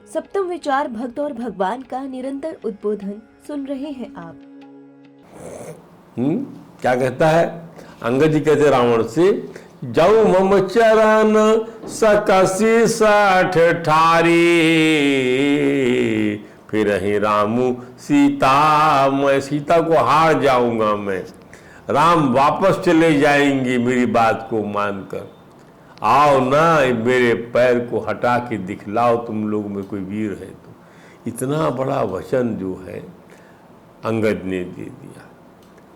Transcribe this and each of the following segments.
सप्तम विचार भक्त और भगवान का निरंतर उद्बोधन सुन रहे हैं आप। क्या कहता है? अंगद जी कहते रावण से, जाऊ मम चरण सकसी साठ ठारी, फिर ही रामू सीता, मैं सीता को हार जाऊंगा मैं, राम वापस चले जाएंगे मेरी बात को मानकर। आओ ना, मेरे पैर को हटा के दिखलाओ तुम लोग में कोई वीर है तो। इतना बड़ा वचन जो है अंगद ने दे दिया,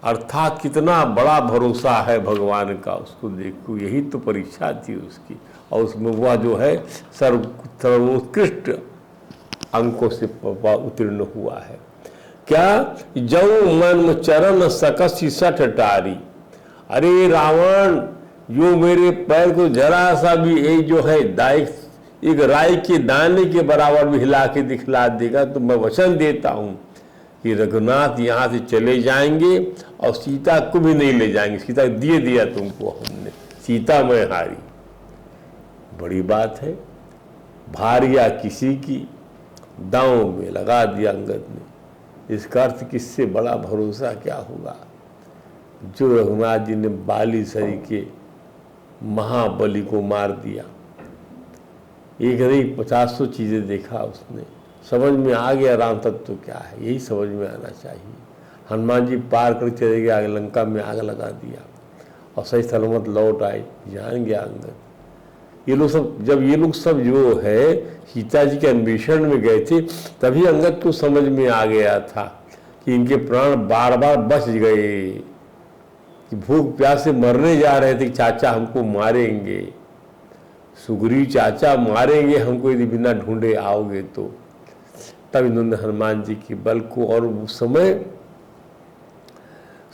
अर्थात कितना बड़ा भरोसा है भगवान का, उसको देखो। यही तो परीक्षा थी उसकी, और उसमें वह जो है सर्वोत्कृष्ट अंकों से उत्तीर्ण हुआ है। क्या? जऊ मन चरण सकसी सठ टारी। अरे रावण, यो मेरे पैर को जरा सा भी एक जो है एक राई के दाने के बराबर भी हिला के दिखला देगा तो मैं वचन देता हूं कि रघुनाथ यहाँ से चले जाएंगे और सीता को भी नहीं ले जाएंगे। सीता दिए दिया तुमको हमने, सीता मैं हारी। बड़ी बात है, भारिया किसी की दांव में लगा दिया अंगद ने। इसका अर्थ किससे बड़ा भरोसा क्या होगा? जो रघुनाथ जी ने बाली सरी के महाबली को मार दिया, एक नहीं 50 चीजें देखा उसने, समझ में आ गया राम तत्व क्या है। यही समझ में आना चाहिए। हनुमान जी पार कर चले गए, आगे लंका में आग लगा दिया और सही सलामत लौट आए, जान गया अंगद। ये लोग सब, जब ये लोग सब जो है सीता जी के अन्वेषण में गए थे, तभी अंगद को समझ में आ गया था कि इनके प्राण बार बार बच गए, कि भूख प्यास से मरने जा रहे थे, चाचा हमको मारेंगे, सुग्रीव चाचा मारेंगे हमको यदि बिना ढूंढे आओगे तो। तब इन्होंने हनुमान जी के बल को और उस समय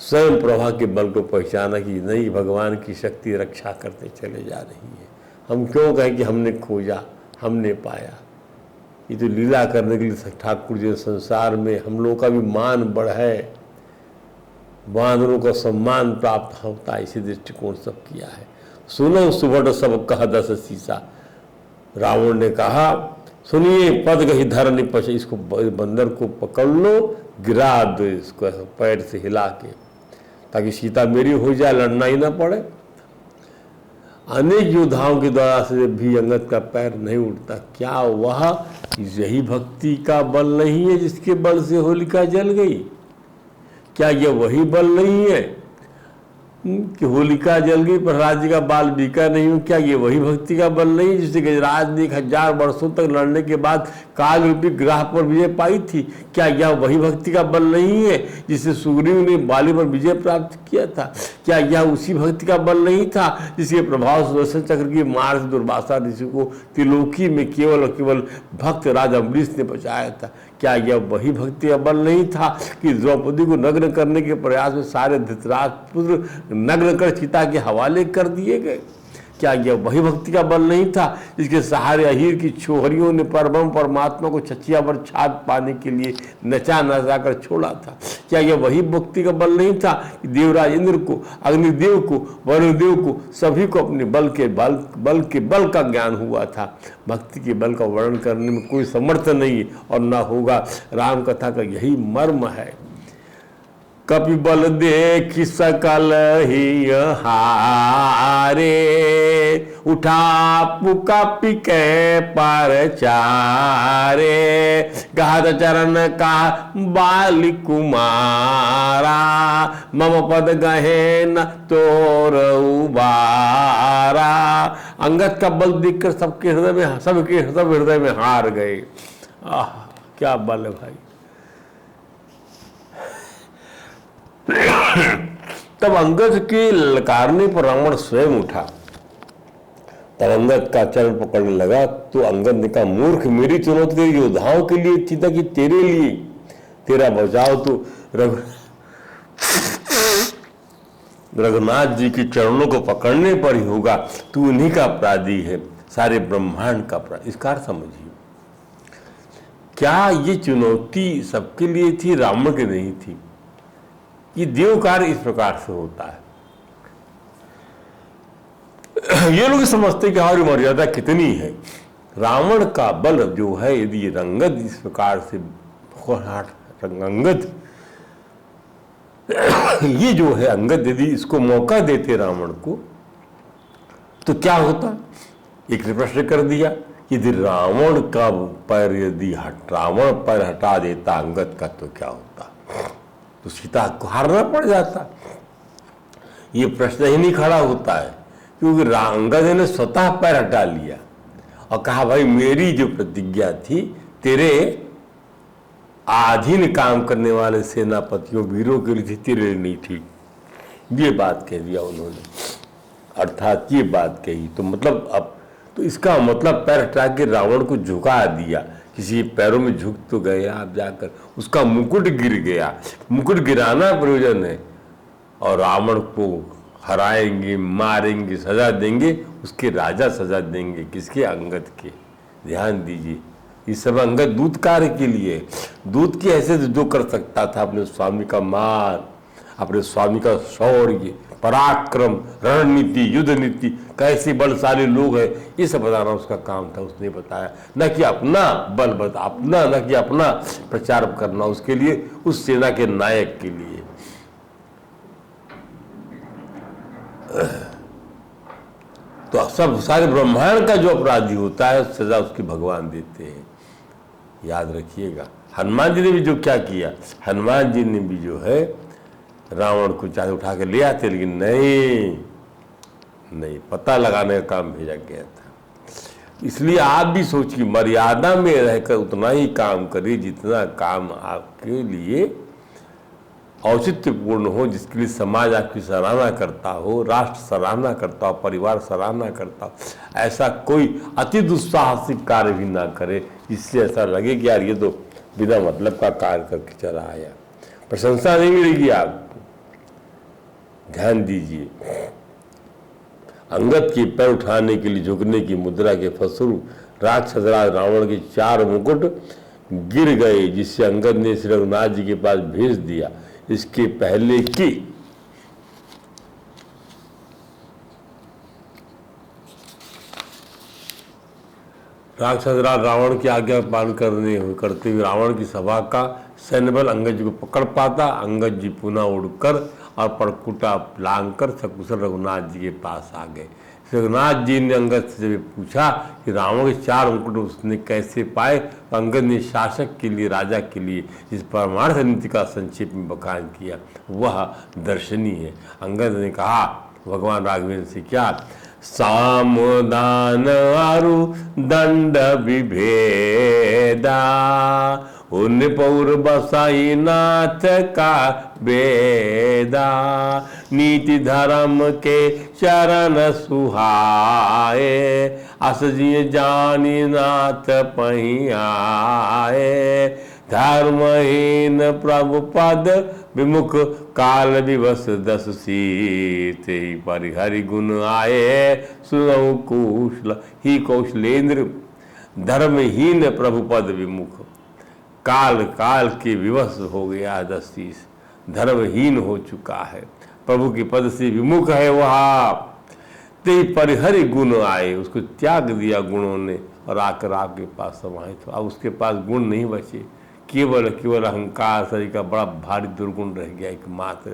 स्वयं प्रभा के बल को पहचाना कि नहीं, भगवान की शक्ति रक्षा करते चले जा रही है। हम क्यों कहें कि हमने खोजा, हमने पाया। ये तो लीला करने के लिए ठाकुर जी संसार में हम लोगों का भी मान बढ़े, वानरों का सम्मान प्राप्त होता है, इसी दृष्टिकोण सब किया है। सुनो सुबह सब कह दस सीसा। रावण ने कहा, सुनिए पद गही धर निपच, इसको बंदर को पकड़ लो, गिरा दो इसको पैर से हिला के, ताकि सीता मेरी हो जाए, लड़ना ही ना पड़े। अनेक योद्धाओं के द्वारा से भी अंगद का पैर नहीं उठता। क्या वह यही भक्ति का बल नहीं है जिसके बल से होलिका जल गई? क्या यह वही बल नहीं है कि होलिका जल गई, प्रहलाद जी का बाल बीका नहीं हो? क्या ये वही भक्ति का बल नहीं है जिससे गजराज ने 1000 वर्षों तक लड़ने के बाद काल रूपी ग्रह पर विजय पाई थी? क्या यह वही भक्ति का बल नहीं है जिससे सुग्रीव ने बाली पर विजय प्राप्त किया था? क्या यह उसी भक्ति का बल नहीं था जिसके प्रभाव सुदर्शन चक्र की मार से दुर्वासा ऋषि को त्रिलोकी में केवल और केवल भक्त राजा अम्बरीश ने बचाया था? क्या यह वही भक्ति का बल नहीं था कि द्रौपदी को नग्न करने के प्रयास में सारे धृतराष्ट्र पुत्र नग्न कर चिता के हवाले कर दिए गए? क्या यह वही भक्ति का बल नहीं था जिसके सहारे अहीर की छोहरियों ने परम परमात्मा को छचिया पर छाप पाने के लिए नचा नचा कर छोड़ा था? क्या यह वही भक्ति का बल नहीं था कि देवराज इंद्र को, अग्निदेव को, वरुणदेव को सभी को अपने बल के बल का ज्ञान हुआ था? भक्ति के बल का वर्णन करने में कोई समर्थ नहीं है और न होगा। राम कथा का यही मर्म है। कपि बल देख सकल ही हारे, उठा पुकापि के पर चारे, गहत चरण का बाली कुमारा, मम पद गहे न तोर उबारा। अंगद का बल देखकर सबके हृदय में हार गए। आह, क्या बल है भाई। तब अंगद के ललकारने पर रावण स्वयं उठा। तब अंगद का चरण पकड़ने लगा तो अंगद ने कहा, मूर्ख, मेरी चुनौती तेरे योद्धाओं के लिए थी कि तेरे लिए? तेरा बचाव तो रघुनाथ जी के चरणों को पकड़ने पर ही होगा। तू उन्हीं का अपराधी है, सारे ब्रह्मांड का अपराधी। इसका अर्थ समझिए, क्या ये चुनौती सबके लिए थी, रावण के नहीं थी? ये देव कार्य इस प्रकार से होता है। ये लोग समझते कि हमारी मर्यादा कितनी है, रावण का बल जो है, यदि अंगद इस प्रकार से अंगद ये जो है अंगद यदि इसको मौका देते रावण को तो क्या होता। एक ने प्रश्न कर दिया, यदि रावण का पैर यदि रावण पैर हटा देता अंगद का तो क्या होता, तो सीता को हारना पड़ जाता। ये प्रश्न ही नहीं खड़ा होता है, क्योंकि अंगद ने स्वतः पैर हटा लिया और कहा भाई मेरी जो प्रतिज्ञा थी तेरे अधीन काम करने वाले सेनापतियों वीरों के लिए तेरे नहीं थी। ये बात कह दिया उन्होंने, अर्थात ये बात कही तो मतलब अब तो इसका मतलब पैर हटा के रावण को झुका दिया। किसी पैरों में झुक तो गए आप जाकर, उसका मुकुट गिर गया। मुकुट गिराना प्रयोजन है और रावण को हराएंगे, मारेंगे, सजा देंगे, उसके राजा सजा देंगे किसके, अंगद के। ध्यान दीजिए, इस सब अंगद दूत कार्य के लिए, दूत की हैसियत जो कर सकता था, अपने स्वामी का मान, अपने स्वामी का शौर्य, पराक्रम, रणनीति, युद्ध नीति, कैसे बलशाली लोग हैं, ये सब बताना उसका काम था। उसने बताया, न कि अपना बल बता अपना, न कि अपना प्रचार करना, उसके लिए, उस सेना के नायक के लिए। तो सब सारे ब्रह्मांड का जो अपराधी होता है सजा उसकी भगवान देते हैं, याद रखिएगा। हनुमान जी ने भी जो क्या किया, हनुमान जी ने भी जो है रावण को चाहे उठा के ले आते, लेकिन नहीं पता लगाने का काम भेजा गया था। इसलिए आप भी सोचिए, मर्यादा में रहकर उतना ही काम करिए जितना काम आपके लिए औचित्यपूर्ण हो, जिसके लिए समाज आपकी सराहना करता हो, राष्ट्र सराहना करता हो, परिवार सराहना करता हो। ऐसा कोई अति दुस्साहसिक कार्य भी ना करे जिससे ऐसा लगे कि यार ये तो बिना मतलब का कार्य करके चला आया, प्रशंसा नहीं मिलेगी आपको। ध्यान दीजिए, अंगद के पैर उठाने के लिए झुकने की मुद्रा के फलस्वरूप राक्षस राज रावण के 4 मुकुट गिर गए, जिससे अंगद ने श्री रघुनाथ जी के पास भेज दिया। इसके पहले की राक्षस राज रावण की आज्ञा पालन करते हुए रावण की सभा का सैन्य बल अंगद जी को पकड़ पाता। अंगद जी पुनः उड़कर और परकुटा लांग कर सकुशल रघुनाथ जी के पास आ गए। रघुनाथ जी ने अंगद से पूछा कि रावण के 4 मुकुट उसने कैसे पाए। अंगद ने शासक के लिए, राजा के लिए इस परमार्थ नीति का संक्षेप में बखान किया, वह दर्शनीय है। अंगद ने कहा भगवान राघवेंद्र से, क्या साम दान आरु दंड विभेदा, उन पौर बसाई नाथ का बेदा, नीति धर्म के चरण सुहाए, अस जिय जानी नाथ पहियाए, धर्महीन प्रभु पद विमुख काल विवश 10 सीत, परिहरि गुण आए सुनऊ कौशल ही कौशलेंद्र। धर्महीन प्रभु पद विमुख, काल के विवश हो गया 10 शीश, धर्महीन हो चुका है, प्रभु के पद से विमुख है वह। ते परिहरि गुण आए, उसको त्याग दिया गुणों ने और आकर आपके पास समाहित हो। अब उसके पास गुण नहीं बचे, केवल अहंकार शरीर का बड़ा भारी दुर्गुण रह गया एकमात्र।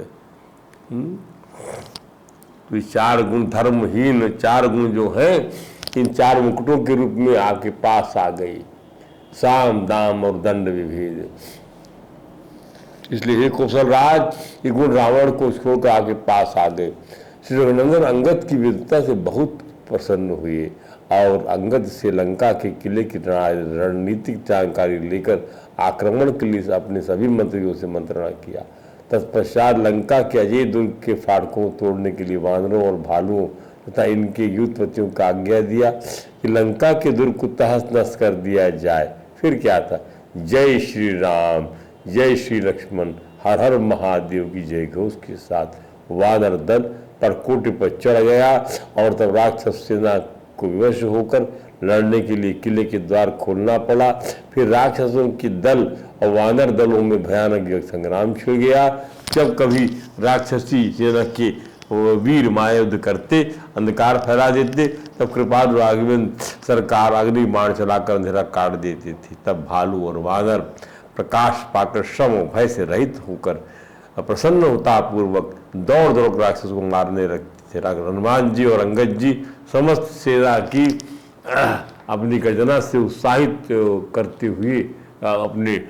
तो 4 गुण, धर्महीन 4 गुण जो है, इन 4 मुकुटों के रूप में आपके पास आ गई, साम दाम और दंड विभेद। इसलिए हे कौशल राज, ये गुण रावण को छोड़कर आपके पास आ गए। श्री रघुनंदन अंगद की वीरता से बहुत प्रसन्न हुए और अंगद से लंका के किले की रणनीतिक जानकारी लेकर आक्रमण के लिए अपने सभी मंत्रियों से मंत्रणा किया। तत्पश्चात लंका के अजय दुर्ग के फाटकों तोड़ने के लिए वानरों और भालुओं तथा इनके युद्धपतियों को आज्ञा दिया कि लंका के दुर्ग को तहस नहस कर दिया जाए। फिर क्या था, जय श्री राम, जय श्री लक्ष्मण, हर हर महादेव की जय घोष के साथ वानर दल परकोटे पर चढ़ गया और तब राक्षस सेना को विवश होकर लड़ने के लिए किले के द्वार खोलना पड़ा। फिर राक्षसों की दल और वानर दलों में भयानक संग्राम छिड़ गया। जब कभी राक्षसी सेना के वो वीर माया युद्ध करते, अंधकार फैला देते, तब कृपालु राघवेंद्र सरकार अग्नि बाण चलाकर अंधेरा काट देती थी। तब भालू और वानर प्रकाश पाकर श्रम भय से रहित होकर प्रसन्नता पूर्वक दौड़ दौड़ राक्षस को मारने लगते थे। हनुमान जी और अंगद जी समस्त सेना की अपनी गर्जना से उत्साहित करते हुए अपने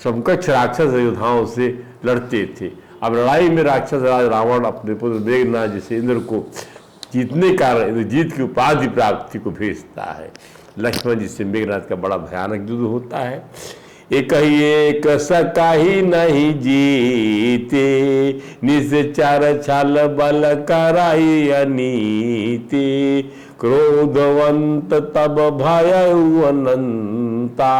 समकक्ष राक्षस योद्धाओं से लड़ते थे। अब लड़ाई में राक्षस राज रावण अपने पुत्र मेघनाथ जैसे इंद्र को जीतने कारण जीत की उपाधि प्राप्ति को भेजता है। लक्ष्मण जी से मेघनाथ का बड़ा भयानक युद्ध होता है। एक सकाही नहीं जीते, निश्चर छल बल कराई अनीति, क्रोधवंत तब भय अनंता,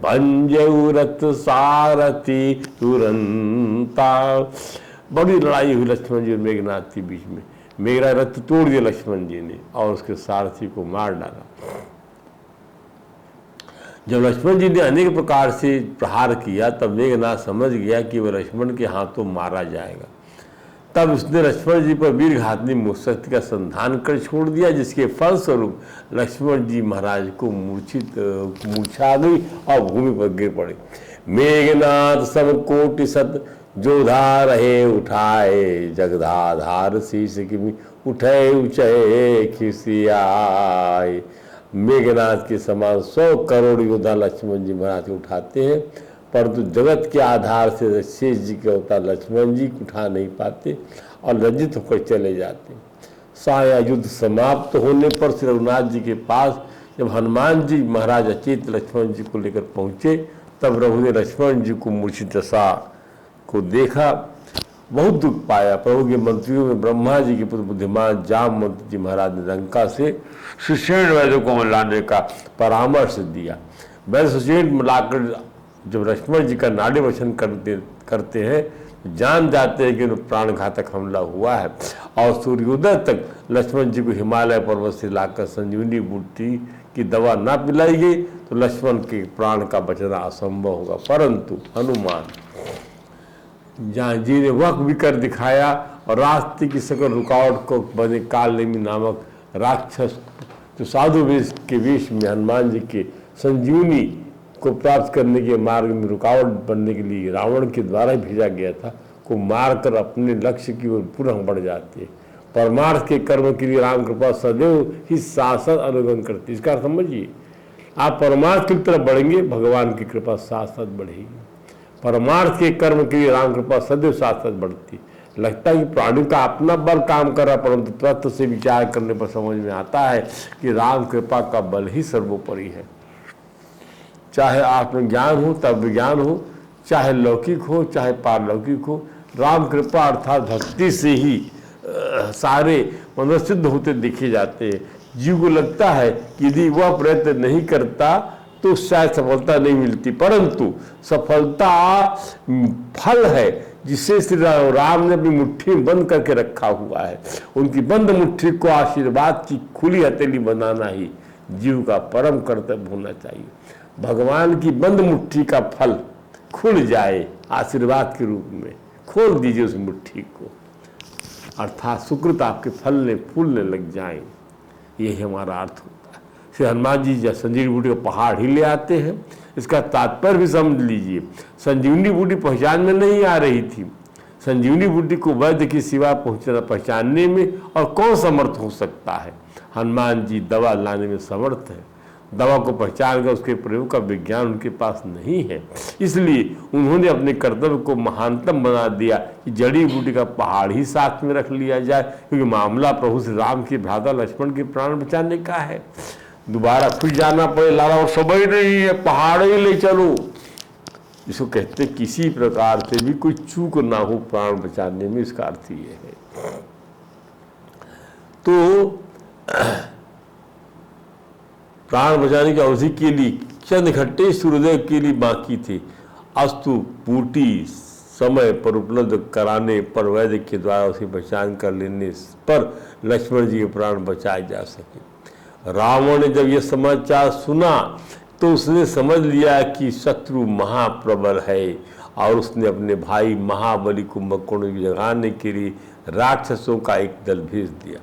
भंजऊ रथ सारथी तुरंता। बड़ी लड़ाई हुई लक्ष्मण जी और मेघनाथ के बीच में। मेघनाथ रथ तोड़ दिया लक्ष्मण जी ने और उसके सारथी को मार डाला। जब लक्ष्मण जी ने अनेक प्रकार से प्रहार किया तब मेघनाथ समझ गया कि वह लक्ष्मण के हाथों मारा जाएगा। तब उसने लक्ष्मण जी पर वीरघातनी मूर्छा का संधान कर छोड़ दिया, जिसके फलस्वरूप लक्ष्मण जी महाराज को मूर्छा आ गई और भूमि पर गिर पड़े। मेघनाथ सब कोटि सत जोधा रहे उठाए, जगदाधार शीश की उठे ऊंचे खिसियाए। मेघनाथ के समान 100 करोड़ योद्धा लक्ष्मण जी महाराज को उठाते हैं, परंतु जगत के आधार से शेष जी के अवतार लक्ष्मण जी उठा नहीं पाते और लज्जित होकर चले जाते। साया युद्ध समाप्त होने पर श्री रघुनाथ जी के पास जब हनुमान जी महाराज अचेत लक्ष्मण जी को लेकर पहुंचे, तब रघु ने लक्ष्मण जी को मूर्छित दशा को देखा, बहुत दुख पाया। प्रभु के मंत्रियों में ब्रह्मा जी के पुत्र बुद्धिमान जामवंत जी महाराज ने लंका से सुषेण वैद्य को लाने का परामर्श दिया। वैद्य सुषेण मिलाकर जब लक्ष्मण जी का नाड़ी वचन करते हैं, जान जाते हैं कि उन्हें प्राणघातक हमला हुआ है और सूर्योदय तक लक्ष्मण जी को हिमालय पर्वत से लाकर संजीवनी बूटी की दवा ना पिलाई गई तो लक्ष्मण के प्राण का बचना असंभव होगा। परंतु हनुमान जहाँ जी ने वह भी कर दिखाया और रास्ते की सकल रुकावट को बने कालनेमी नामक राक्षस जो साधु वेश के वेश में हनुमान जी के संजीवनी को प्राप्त करने के मार्ग में रुकावट बनने के लिए रावण के द्वारा भेजा गया था, को मारकर अपने लक्ष्य की ओर पुनः बढ़ जाते हैं। परमार्थ के कर्म के लिए राम कृपा सदैव ही शासन अनुगमन करती। इसका समझिए, आप परमार्थ की तरफ बढ़ेंगे, भगवान की कृपा साथ साथ बढ़ेगी। परमार्थ के कर्म के लिए राम कृपा सदैव साथ साथ बढ़ती। लगता है कि प्राणी का अपना बल काम कर रहा, परंतु तत्व से विचार करने पर समझ में आता है कि राम कृपा का बल ही सर्वोपरि है। चाहे आत्मज्ञान हो, तब विज्ञान हो, चाहे लौकिक हो चाहे पारलौकिक हो, राम कृपा अर्थात भक्ति से ही सारे मनुष्य सिद्ध होते देखे जाते हैं। जीव को लगता है कि यदि वह प्रयत्न नहीं करता तो शायद सफलता नहीं मिलती, परंतु सफलता फल है जिसे श्री राम ने अपनी मुट्ठी में बंद करके रखा हुआ है। उनकी बंद मुट्ठी को आशीर्वाद की खुली हथेली बनाना ही जीव का परम कर्तव्य होना चाहिए। भगवान की बंद मुट्ठी का फल खुल जाए आशीर्वाद के रूप में, खोल दीजिए उस मुट्ठी को, अर्थात सुकृत आपके फलने फूलने लग जाए। यही हमारा अर्थ होता है। श्री हनुमान जी जब संजीवनी बूटी को पहाड़ ही ले आते हैं, इसका तात्पर्य भी समझ लीजिए। संजीवनी बूटी पहचान में नहीं आ रही थी। संजीवनी बूटी को वैद्य की सिवा पहचानने में और कौन समर्थ हो सकता है। हनुमान जी दवा लाने में समर्थ है। दवा को पहचान कर उसके प्रयोग का विज्ञान उनके पास नहीं है, इसलिए उन्होंने अपने कर्तव्य को महानतम बना दिया कि जड़ी बूटी का पहाड़ ही साथ में रख लिया जाए, क्योंकि मामला प्रभु श्री राम के भ्राता लक्ष्मण के प्राण बचाने का है। दोबारा फिर जाना पड़े, लाला और सब ही नहीं है, पहाड़ ही ले चलो। इसको कहते किसी प्रकार से भी कोई चूक ना हो प्राण बचाने में, इसका अर्थ ये है। तो प्राण बचाने की अवधि के लिए चंद घंटे सूर्योदय के लिए बाकी थे। अस्तु बूटी समय पर उपलब्ध कराने पर वैद्य के द्वारा उसे पहचान कर लेने पर लक्ष्मण जी के प्राण बचाए जा सके। रावण ने जब यह समाचार सुना तो उसने समझ लिया कि शत्रु महाप्रबल है और उसने अपने भाई महाबली कुंभकर्ण को जगाने के लिए राक्षसों का एक दल भेज दिया।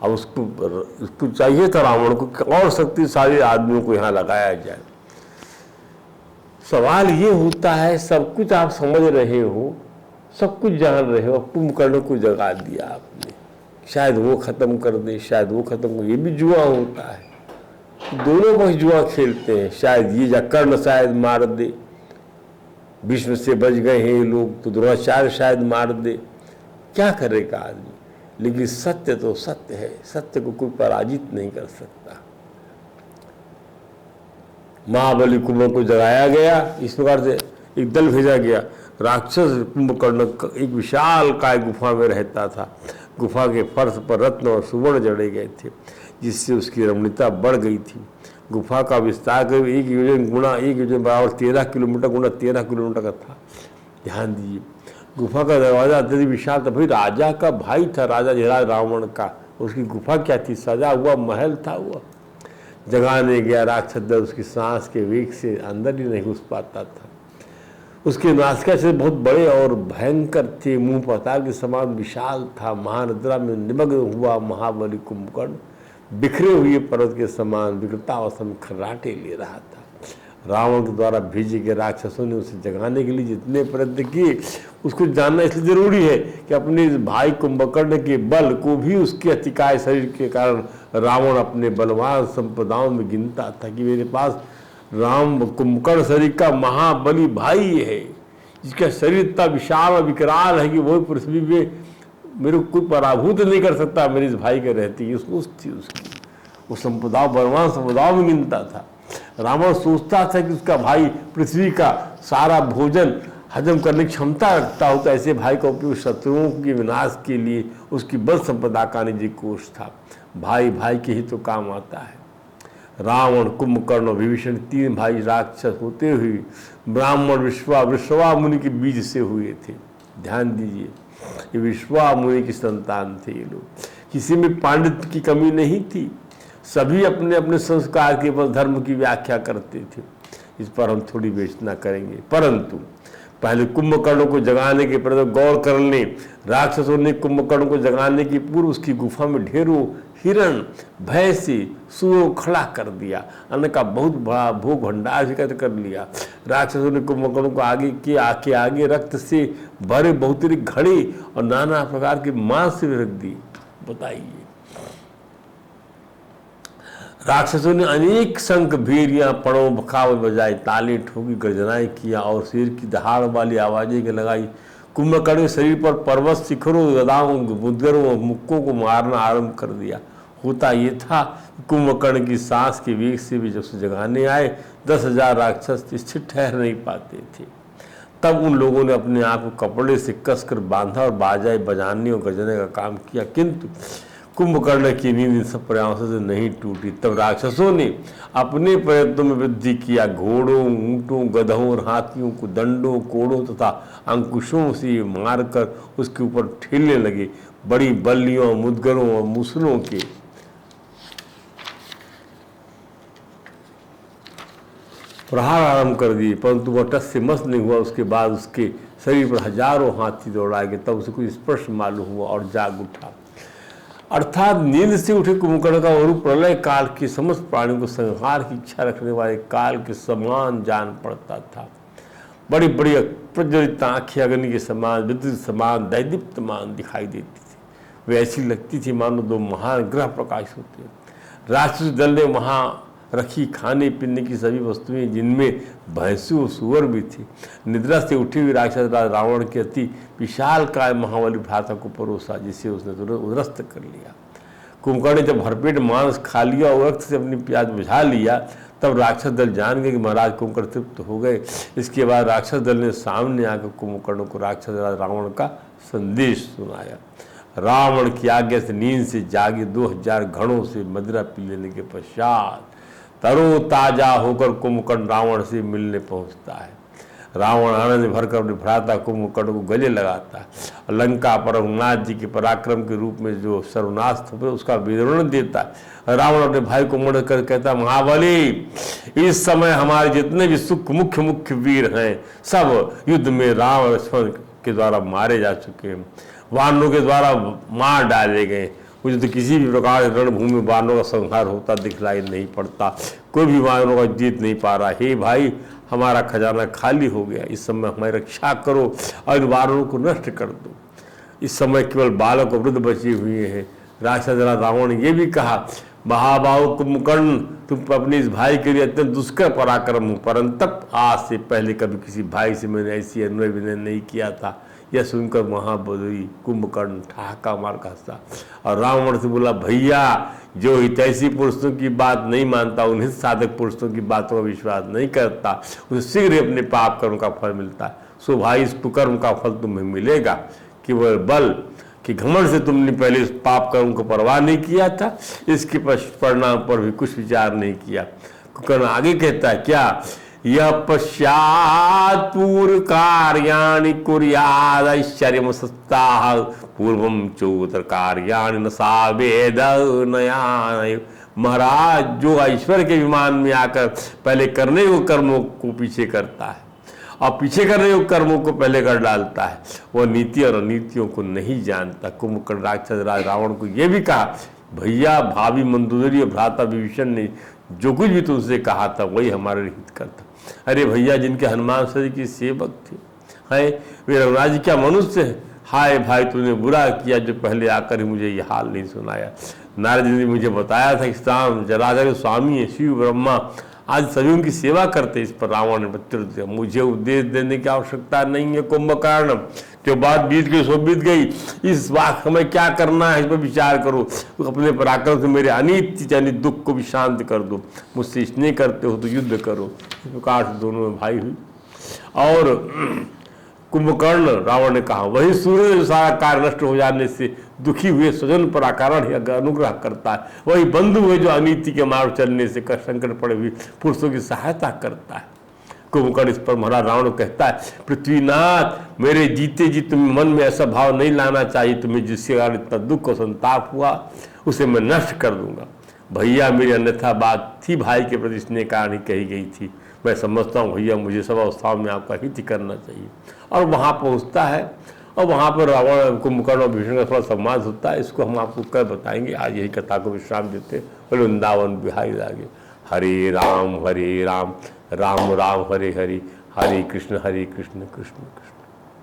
अब उसको चाहिए था रावण को कि और शक्तिशाली आदमियों को यहाँ लगाया जाए। सवाल ये होता है, सब कुछ आप समझ रहे हो, सब कुछ जान रहे हो, कुंभकर्ण को जगा दिया आपने, शायद वो खत्म कर दे, शायद वो खत्म कर, ये भी जुआ होता है, दोनों पक्ष जुआ खेलते हैं। शायद ये कर्ण शायद मार दे, विष्णु से बच गए हैं ये लोग, तो द्रोणाचार्य शायद मार दे, क्या करेगा आदमी। लेकिन सत्य तो सत्य है, सत्य को कोई पराजित नहीं कर सकता। महाबली कुंभकर्ण को जगाया गया, इस प्रकार से एक दल भेजा गया। राक्षस कुंभकर्ण एक विशाल काय गुफा में रहता था। गुफा के फर्श पर रत्न और सुवर्ण जड़े गए थे, जिससे उसकी रमणीयता बढ़ गई थी। गुफा का विस्तार करीब 1 योजन गुणा 1 योजन बराबर 13 किलोमीटर गुणा 13 किलोमीटर का था। ध्यान दीजिए, गुफा का दरवाजा अत्यधिक विशाल था। भाई राजा का भाई था, राजा जयराज रावण का, उसकी गुफा क्या थी, सजा हुआ महल था। वो जगाने गया राक्षस दल, उसकी सांस के वेग से अंदर ही नहीं घुस पाता था। उसके नासिका से बहुत बड़े और भयंकर थे, मुंह पाताल के समान विशाल था। महानिद्रा में निमग्न हुआ महाबली कुंभकर्ण बिखरे हुए पर्वत के समान विकृतावस्था में खर्राटे ले रहा था। रावण के द्वारा भेजे गए राक्षसों ने उसे जगाने के लिए जितने प्रयत्न किए, उसको जानना इसलिए जरूरी है कि अपने भाई कुंभकर्ण के बल को भी उसके अतिकाय शरीर के कारण रावण अपने बलवान संपदाओं में गिनता था कि मेरे पास राम कुंभकर्ण शरीर का महाबली भाई है, जिसका शरीर इतना विशाल और विकराल है कि वो पृथ्वी में मेरे को कोई पराभूत नहीं कर सकता। मेरे इस भाई के रहती सोच थी उसकी, वो संपदा बलवान संपदाओं में गिनता था। रावण सोचता था कि उसका भाई पृथ्वी का सारा भोजन हजम करने की क्षमता रखता हो, तो ऐसे भाई का उपयोग शत्रुओं के विनाश के लिए उसकी बल संपदा का निजी कोष था। भाई भाई के ही तो काम आता है। रावण, कुंभकर्ण और विभीषण 3 भाई राक्षस होते हुए ब्राह्मण विश्वा मुनि के बीज से हुए थे। ध्यान दीजिए, ये विश्वा मुनि की संतान थे ये लोग। किसी में पांडित्य की कमी नहीं थी, सभी अपने अपने संस्कार के बल धर्म की व्याख्या करते थे। इस पर हम थोड़ी विवेचना करेंगे, परंतु पहले कुंभकर्ण को जगाने के प्रति गौर कर लें। राक्षसों ने कुंभकर्ण को जगाने की पूर्व उसकी गुफा में ढेरों हिरण, भय से सूअरों खड़ा कर दिया, अन्न का बहुत बड़ा भोग भंडार एकत्र कर लिया। राक्षसों ने कुंभकर्ण को आगे रक्त से भरे बहुतरी घड़े और नाना प्रकार के मांस से रख दी। बताइए, राक्षसों ने अनेक शंख, भेरियां, पड़ों, बखाव बजाए, ताली ठोकी, गर्जनाएं किया और सिर की दहाड़ वाली आवाजें लगाई। कुंभकर्ण के शरीर पर पर्वत, शिखरों, गदाओं, मुद्गरों और मुक्कों को मारना आरंभ कर दिया। होता ये था, कुंभकर्ण की सांस के वेग से भी जब से जगाने आए 10,000 राक्षस स्थिर ठहर नहीं पाते थे। तब उन लोगों ने अपने आप को कपड़े से कसकर बांधा और बाजाए बजाने और गरजने का काम किया, किंतु कुंभकर्ण की नींद इन सब प्रयासों से नहीं टूटी। तब राक्षसों ने अपने प्रयत्नों में वृद्धि किया। घोड़ों, ऊंटों, गधों और हाथियों को दंडों, कोड़ों तथा अंकुशों से मारकर उसके ऊपर ठेलने लगे। बड़ी बल्लियों, मुद्गरों और मूसलों के प्रहार आरंभ कर दिए, परंतु वह टस से मस नहीं हुआ। उसके बाद उसके शरीर पर हजारों हाथी दौड़ाए गए। तब उसे कुछ स्पर्श मालूम हुआ और जाग उठा। अर्थात नींद से उठे कुंभकर्ण का रूप प्रलय काल के समस्त प्राणियों को संहार की इच्छा रखने वाले काल के समान जान पड़ता था। बड़ी बड़ी प्रज्वलित आंखें अग्नि के समान, विद्युत समान, दैदीप्यमान दिखाई देती थी। वे ऐसी लगती थी मानो 2 महान ग्रह प्रकाश होते। राक्षस दल ने वहाँ रखी खाने पीने की सभी वस्तुएं, जिनमें भैंसों सुअर भी थी। निद्रा से उठी हुई राक्षस रावण के अति विशाल काय महाबली भ्राता को परोसा, जिसे उसने तुरंत उदरस्त कर लिया। कुंभकर्ण ने जब भरपेट मांस खा लिया और रक्त से अपनी प्यास बुझा लिया, तब राक्षस दल जान गए कि महाराज कुंभकर्ण तृप्त हो गए। इसके बाद राक्षस दल ने सामने आकर कुंभकर्ण को राक्षस रावण का संदेश सुनाया। रावण की आज्ञा से नींद से जागे 2000 घड़ों से मदिरा पी लेने के पश्चात तरो ताजा होकर कुंभकर्ण रावण से मिलने पहुंचता है। रावण आनंद भरकर अपने भ्राता कुंभकर्ण को गले लगाता है। लंका पर रघुनाथ जी के पराक्रम के रूप में जो सर्वनाश था उसका विवरण देता है। रावण अपने भाई को मुड़ कर कहता, महाबली, इस समय हमारे जितने भी मुख्य वीर हैं सब युद्ध में राम लक्ष्मण के द्वारा मारे जा चुके हैं। वानरों के द्वारा मार डाले गए। मुझे तो किसी भी प्रकार रणभूमि में वानरों का संहार होता दिखलाई नहीं पड़ता, कोई भी वानरों का जीत नहीं पा रहा। हे भाई, हमारा खजाना खाली हो गया, इस समय हमारी रक्षा करो और इन वानरों को नष्ट कर दो। इस समय केवल बालक और वृद्ध बचे हुए हैं। राक्षस रावण ने ये भी कहा, महाबाहु कुंभकर्ण, तुम अपने इस भाई के लिए अत्यंत दुष्कर पराक्रम हो, परंतु आज से पहले कभी किसी भाई से मैंने ऐसी अनुनय विनय नहीं किया था। यह सुनकर महाबली कुंभकर्ण ठहाका मार हंसा और रावण से बोला, भैया, जो हितैषी पुरुषों की बात नहीं मानता, उन्हीं साधक पुरुषों की बातों का विश्वास नहीं करता, उसे शीघ्र ही अपने पाप कर्म का फल मिलता है। सो भाई, इस कुकर्म का फल तुम्हें मिलेगा कि वह बल कि घमंड से तुमने पहले इस पाप कर्म को परवाह नहीं किया था, इसके परिणाम पर भी कुछ विचार नहीं किया। कुकर्ण आगे कहता है क्या, यह पश्चात पूर्व कार्याणि कुर्याद ऐश्वर्यमसत्ताः पूर्वम चोत्र कार्याणि न सावेद नया। महाराज, जो ऐश्वर्य के विमान में आकर पहले करने को कर्मों को पीछे करता है और पीछे करने योग्य कर्मों को पहले कर डालता है, वह नीति और अनीतियों को नहीं जानता। कुंभकर्ण राक्षस राज रावण को यह भी कहा, भैया, भाभी मंदोदरी और भ्राता विभीषण ने जो कुछ भी तुमसे कहा था वही हमारे हित करता। अरे भैया, जिनके हनुमान सर की सेवक थे, है वे रघुराज क्या मनुष्य है। हाय भाई, तूने बुरा किया जो पहले आकर ही मुझे ये हाल नहीं सुनाया। नारद जी ने मुझे बताया था कि राम जराधर स्वामी है, शिव ब्रह्मा आज सभी उनकी सेवा करते। इस पर रावण ने प्रत्युत्तर दिया, मुझे उपदेश देने की आवश्यकता नहीं है कुंभकर्ण, जो बात बीत गई सो बीत गई। इस बात हमें क्या करना है, इस पर विचार करो। अपने पराक्रम से मेरे अनित अनित दुख को भी शांत कर दो। मुझसे स्नेह करते हो तो युद्ध करो। इस प्रकार से दोनों में भाई हुई और कुंभकर्ण रावण ने कहा, वही सूर्य जो सारा कार्य नष्ट हो जाने से दुखी हुए स्वजन पर आकारण ही अनुग्रह करता है, वही बंधु हुए जो अनीति के मार्ग चलने से संकट पड़े हुए पुरुषों की सहायता करता है। कुंभकर्ण इस पर महाराज रावण को कहता है, पृथ्वीनाथ, मेरे जीते जी तुम्हें मन में ऐसा भाव नहीं लाना चाहिए, तुम्हें जिसके कारण इतना दुख और संताप हुआ उसे मैं नष्ट कर दूंगा। भैया, मेरी अन्यथा बात थी भाई के प्रति स्नेह कारण ही कही गई थी। मैं समझता हूँ भैया, मुझे सब अवस्थाओं में आपका हित करना चाहिए। और वहाँ पहुँचता है और वहाँ पर रावण, कुंभकर्ण और भीषण का थोड़ा संवाद होता है। इसको हम आपको कल बताएंगे। आज यही कथा को विश्राम देते हैं। वृंदावन बिहारी लागे। हरे राम राम राम हरे हरे, हरे कृष्ण कृष्ण कृष्ण।